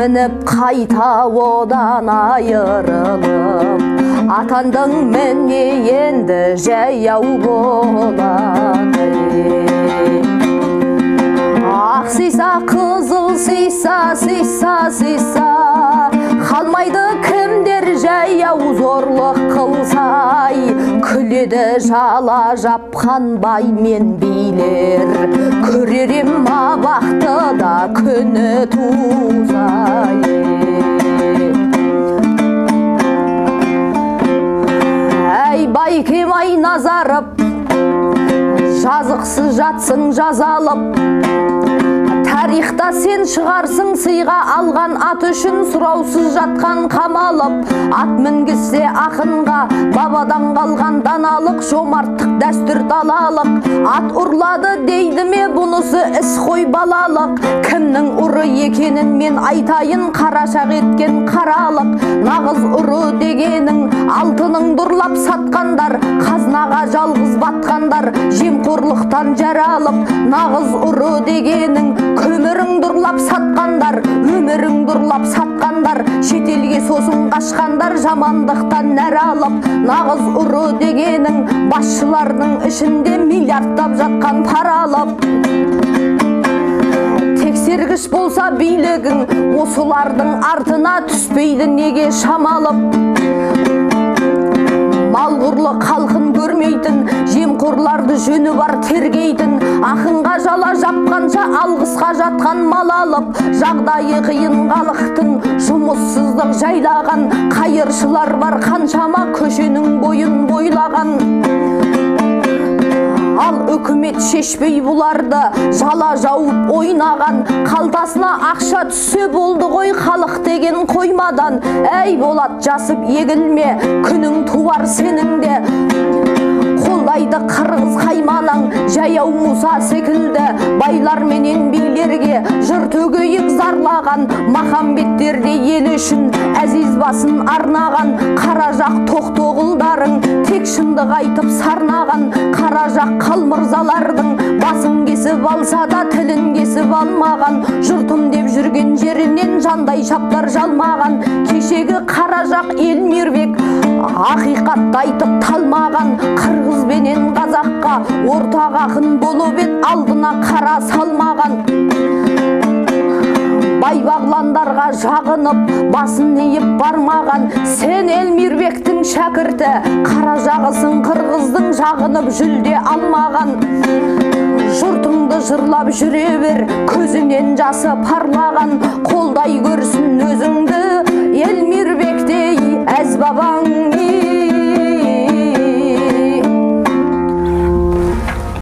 мініп қайта одан айырылып, атандың міне енді жаяу болады. Ақ сиса, қызыл сиса, сиса, сиса, қалмайды кімдер жаяу зорлық қылсай. Күледі жала жапқан бай мен билер, көререм абақты да күні тузай. Әй байкем ай назарып, жазықсыз жатсың жазалып, тарихта сен шығарсың сыйға алған ат үшін сұраусыз жатқан қамалып. Ат мінгізсе ақынға бабадан қалған даналық, жомарттық дәстүр далалық. Ат ұрлады дейді ме, бұнысы іс қой балалық. Кімнің ұры екенін мен айтайын, қарашақ еткен қаралық. Нағыз ұры дегенің алтының дұрлап сатқандар, қазнаға жалғыз батқандар, жемқорлықтан жаралып. Нағыз ұры дегенің өмірің дұрлап сатқандар, өмірің дұрлап сатқандар, шетелге сосын қашқандар, жамандықтан нәр алып. Нағыз ұры дегенің басшылардың ішінде миллиардтап жатқан пара алып. Тексергіш болса билігің, осылардың артына түспейді неге шамалып. Малғұрлы қалқын көрмейтін, жемқорларды жөні бар тергейтін, ақынға жала жапқанша алғысқа жатқан мал алып. Жағдайы қиын халықтың жұмыссыздық жайлаған, қайыршылар бар қаншама көшенің бойын бойлаған. Ал үкімет шешпей бұларды жала жауып ойнаған, қалтасына ақша түссе болды ғой халық деген қоймадан. Әй болат жасып егілме, күнің туар сенің де. Қолдайды қырғыз қайманаң жаяу мұса секілді, байлар менен билерге жыр төгейік зарлаған. Махамбеттерде ел үшін әзиз басын арнаған, қара жақ тоқтоғылдарың тек шындық айтып сарнаған. Қара жақ қалмырзалардың басын кесіп алса да тілін кесіп алмаған, жұртым деп жүрген жерінен жандай шаптар жалмаған. Кешегі қара жақ Елмирбек ақиқатты айтып талмаған, қырғыз бенен қазаққа ортақ ақын болып ет, алдына қара салмаған. Байбағландарға жағынып, басын иіп бармаған, сен Елмирбектің шәкірті, қара жағысың қырғыздың, жағынып жүлде алмаған. Жұртыңды жырлап жүре бер, көзінен жасы парлаған, қолдай көрсін өзіңді Елмирбектей әз бабаң.